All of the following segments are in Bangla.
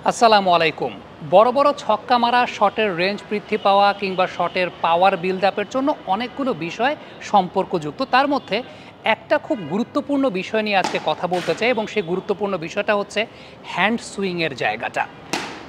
আসসালামু আলাইকুম। বড় বড় ছক্কা মারা, শটের রেঞ্জ বৃদ্ধি পাওয়া কিংবা শটের পাওয়ার বিল্ড আপের জন্য অনেকগুলো বিষয় সম্পর্কযুক্ত। তার মধ্যে একটা খুব গুরুত্বপূর্ণ বিষয় নিয়ে আজকে কথা বলতে চাই এবং সেই গুরুত্বপূর্ণ বিষয়টা হচ্ছে হ্যান্ড সুইংয়ের জায়গাটা।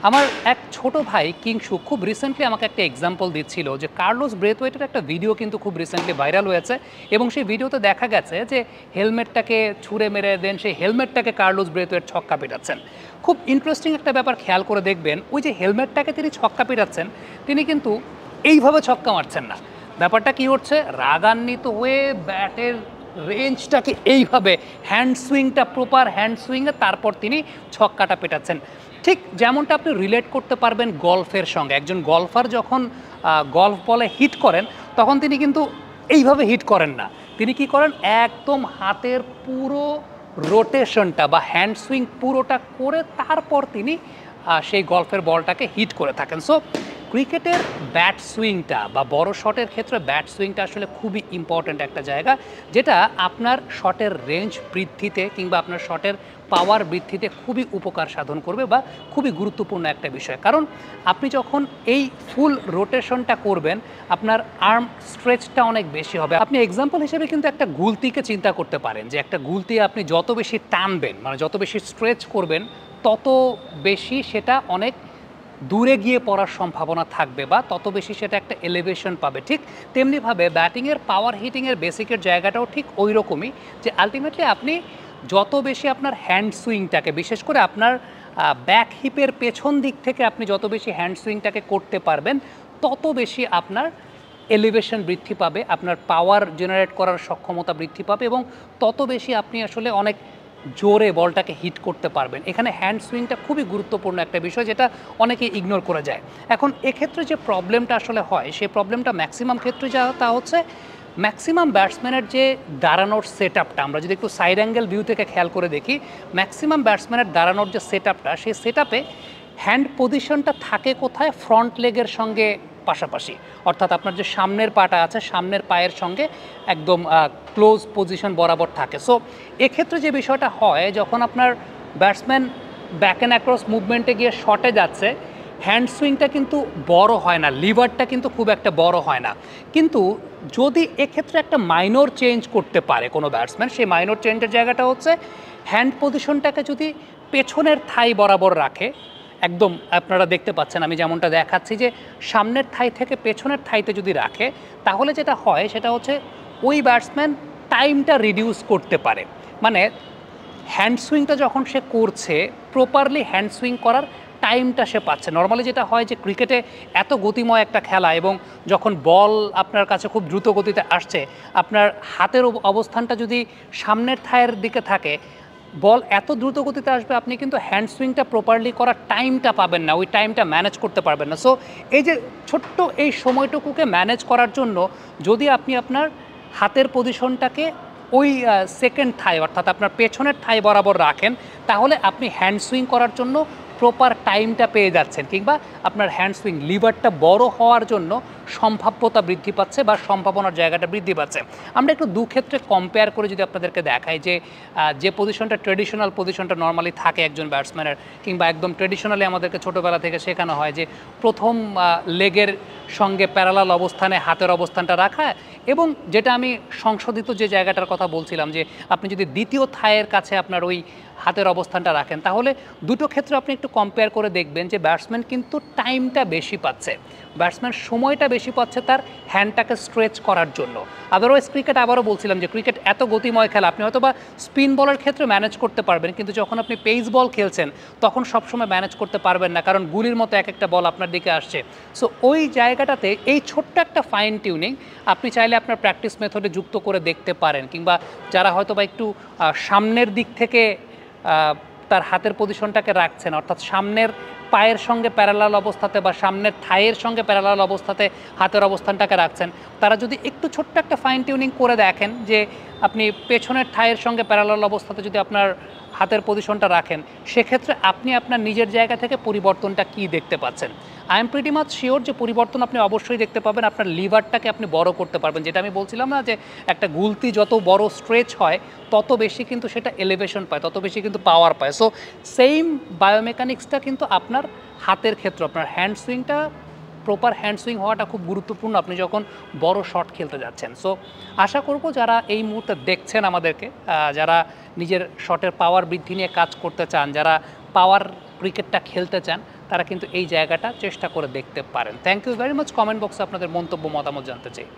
আমার এক ছোট ভাই কিংশু খুব রিসেন্টলি আমাকে একটা এক্সাম্পল দিচ্ছিল যে কার্লোস ব্রেথওয়েটের একটা ভিডিও কিন্তু খুব রিসেন্টলি ভাইরাল হয়েছে এবং সেই ভিডিওতে দেখা গেছে যে হেলমেটটাকে ছুঁড়ে মেরে দেন সেই হেলমেটটাকে কার্লোস ব্রেথওয়েট ছক্কা পেটাচ্ছেন। খুব ইন্টারেস্টিং একটা ব্যাপার খেয়াল করে দেখবেন, ওই যে হেলমেটটাকে তিনি ছক্কা পেটাচ্ছেন তিনি কিন্তু এইভাবে ছক্কা মারছেন না। ব্যাপারটা কি হচ্ছে, রাগান্বিত হয়ে ব্যাটের রেঞ্জটাকে এইভাবে হ্যান্ড সুইংটা প্রপার হ্যান্ড সুইংয়ে তারপর তিনি ছক্কাটা পেটাচ্ছেন। ঠিক যেমনটা আপনি রিলেট করতে পারবেন গলফের সঙ্গে। একজন গলফার যখন গলফ বলে হিট করেন তখন তিনি কিন্তু এইভাবে হিট করেন না, তিনি কি করেন একদম হাতের পুরো রোটেশনটা বা হ্যান্ড সুইং পুরোটা করে তারপর তিনি সেই গলফের বলটাকে হিট করে থাকেন। সো ক্রিকেটের ব্যাট সুইংটা বা বড় শটের ক্ষেত্রে ব্যাট সুইংটা আসলে খুবই ইম্পর্ট্যান্ট একটা জায়গা, যেটা আপনার শটের রেঞ্জ বৃদ্ধিতে কিংবা আপনার শটের পাওয়ার বৃদ্ধিতে খুবই উপকার সাধন করবে বা খুবই গুরুত্বপূর্ণ একটা বিষয়। কারণ আপনি যখন এই ফুল রোটেশনটা করবেন আপনার আর্ম স্ট্রেচটা অনেক বেশি হবে। আপনি এক্সাম্পল হিসেবে কিন্তু একটা গুলতিকে চিন্তা করতে পারেন যে একটা গুলতি আপনি যত বেশি টানবেন, মানে যত বেশি স্ট্রেচ করবেন, তত বেশি সেটা অনেক দূরে গিয়ে পড়ার সম্ভাবনা থাকবে বা তত বেশি সেটা একটা এলিভেশন পাবে। ঠিক তেমনিভাবে ব্যাটিংয়ের পাওয়ার হিটিংয়ের বেসিকের জায়গাটাও ঠিক ওই রকমই, যে আলটিমেটলি আপনি যত বেশি আপনার হ্যান্ড সুইংটাকে, বিশেষ করে আপনার ব্যাক হিপের পেছন দিক থেকে আপনি যত বেশি হ্যান্ড সুইংটাকে করতে পারবেন তত বেশি আপনার এলিভেশন বৃদ্ধি পাবে, আপনার পাওয়ার জেনারেট করার সক্ষমতা বৃদ্ধি পাবে এবং তত বেশি আপনি আসলে অনেক জোরে বলটাকে হিট করতে পারবেন। এখানে হ্যান্ড সুইংটা খুবই গুরুত্বপূর্ণ একটা বিষয়, যেটা অনেকে ইগনোর করে যায়। এখন এক্ষেত্রে যে প্রবলেমটা আসলে হয় সেই প্রবলেমটা ম্যাক্সিমাম ক্ষেত্রে যা তা হচ্ছে ম্যাক্সিমাম ব্যাটসম্যানের যে দাঁড়ানোর সেট আপটা, আমরা যদি একটু সাইড অ্যাঙ্গেল ভিউ থেকে খেয়াল করে দেখি, ম্যাক্সিমাম ব্যাটসম্যানের দাঁড়ানোর যে সেট আপটা সেই সেট আপে হ্যান্ড পজিশনটা থাকে কোথায়, ফ্রন্ট লেগের সঙ্গে পাশাপাশি, অর্থাৎ আপনার যে সামনের পাটা আছে সামনের পায়ের সঙ্গে একদম ক্লোজ পজিশন বরাবর থাকে। সো এক্ষেত্রে যে বিষয়টা হয়, যখন আপনার ব্যাটসম্যান ব্যাক অ্যান্ড অ্যাক্রস মুভমেন্টে গিয়ে শটে যাচ্ছে, হ্যান্ড সুইংটা কিন্তু বড় হয় না, লিভারটা কিন্তু খুব একটা বড় হয় না। কিন্তু যদি এক্ষেত্রে একটা মাইনর চেঞ্জ করতে পারে কোনো ব্যাটসম্যান, সেই মাইনর চেঞ্জের জায়গাটা হচ্ছে হ্যান্ড পজিশনটাকে যদি পেছনের থাই বরাবর রাখে, একদম আপনারা দেখতে পাচ্ছেন আমি যেমনটা দেখাচ্ছি যে সামনের থাই থেকে পেছনের থাইতে যদি রাখে, তাহলে যেটা হয় সেটা হচ্ছে ওই ব্যাটসম্যান টাইমটা রিডিউস করতে পারে। মানে হ্যান্ড সুইংটা যখন সে করছে, প্রপারলি হ্যান্ড সুইং করার টাইমটা সে পাচ্ছে। নর্মালি যেটা হয় যে ক্রিকেটে এত গতিময় একটা খেলা এবং যখন বল আপনার কাছে খুব দ্রুত গতিতে আসছে, আপনার হাতের অবস্থানটা যদি সামনের থায়ের দিকে থাকে, বল এত দ্রুত গতিতে আসবে আপনি কিন্তু হ্যান্ড সুইংটা প্রপারলি করার টাইমটা পাবেন না, ওই টাইমটা ম্যানেজ করতে পারবেন না। সো এই যে ছোট্ট এই সময়টুকুকে ম্যানেজ করার জন্য যদি আপনি আপনার হাতের পজিশনটাকে ওই সেকেন্ড থাই অর্থাৎ আপনার পেছনের থাই বরাবর রাখেন, তাহলে আপনি হ্যান্ড সুইং করার জন্য প্রপার টাইমটা পেয়ে যাচ্ছেন, কিংবা আপনার হ্যান্ড সুইং লিভারটা বড় হওয়ার জন্য সম্ভাব্যতা বৃদ্ধি পাচ্ছে বা সম্ভাবনার জায়গাটা বৃদ্ধি পাচ্ছে। আমরা একটু দুক্ষেত্রে কম্পেয়ার করে যদি আপনাদেরকে দেখাই যে যে পজিশনটা ট্রেডিশনাল পজিশনটা নর্মালি থাকে একজন ব্যাটসম্যানের, কিংবা একদম ট্রেডিশনালি আমাদেরকে ছোটোবেলা থেকে শেখানো হয় যে প্রথম লেগের সঙ্গে প্যারালাল অবস্থানে হাতের অবস্থানটা রাখা, এবং যেটা আমি সংশোধিত যে জায়গাটার কথা বলছিলাম যে আপনি যদি দ্বিতীয় থায়ের কাছে আপনার ওই হাতের অবস্থানটা রাখেন, তাহলে দুটো ক্ষেত্রে আপনি একটু কম্পেয়ার করে দেখবেন যে ব্যাটসম্যান কিন্তু টাইমটা বেশি পাচ্ছে, ব্যাটসম্যান সময়টা বেশি পাচ্ছে তার হ্যান্ডটাকে স্ট্রেচ করার জন্য। আদারওয়াইজ ক্রিকেট, আবারও বলছিলাম যে ক্রিকেট এত গতিময় খেলা, আপনি হয়তো বা স্পিন বলের ক্ষেত্রে ম্যানেজ করতে পারবেন, কিন্তু যখন আপনি পেস বল খেলছেন তখন সবসময় ম্যানেজ করতে পারবেন না, কারণ গুলির মতো এক একটা বল আপনার দিকে আসছে। সো ওই জায়গাটাতে এই ছোট্ট একটা ফাইন টিউনিং আপনি চাইলে আপনার প্র্যাকটিস মেথডে যুক্ত করে দেখতে পারেন, কিংবা যারা হয়তো বা একটু সামনের দিক থেকে তার হাতের পজিশনটাকে রাখছেন, অর্থাৎ সামনের পায়ের সঙ্গে প্যারালাল অবস্থাতে বা সামনের থাইয়ের সঙ্গে প্যারালাল অবস্থাতে হাতের অবস্থানটাকে রাখছেন, তারা যদি একটু ছোট্ট একটা ফাইন টিউনিং করে দেখেন যে আপনি পেছনের থাইয়ের সঙ্গে প্যারালাল অবস্থাতে যদি আপনার হাতের পজিশনটা রাখেন, সেক্ষেত্রে আপনি আপনার নিজের জায়গা থেকে পরিবর্তনটা কি দেখতে পাচ্ছেন? I am pretty much sure যে পরিবর্তন আপনি অবশ্যই দেখতে পাবেন। আপনার লিভারটাকে আপনি বড় করতে পারবেন, যেটা আমি বলছিলাম না যে একটা গুলতি যত বড় স্ট্রেচ হয় তত বেশি কিন্তু সেটা এলিভেশন পায়, তত বেশি কিন্তু পাওয়ার পায়। সো সেম বায়োমেকানিক্সটা কিন্তু আপনার হাতের ক্ষেত্রে, আপনার হ্যান্ড সুইংটা প্রপার হ্যান্ড সুইং হওয়াটা খুব গুরুত্বপূর্ণ আপনি যখন বড় শট খেলতে যাচ্ছেন। সো আশা করব যারা এই মুহূর্তে দেখছেন আমাদেরকে, যারা নিজের শটের পাওয়ার বৃদ্ধি নিয়ে কাজ করতে চান, যারা পাওয়ার ক্রিকেটটা খেলতে চান, তারা কিন্তু এই জায়গাটা চেষ্টা করে দেখতে পারেন। Thank you very much. Comment বক্সে আপনাদের মন্তব্য মতামত জানতে চাই।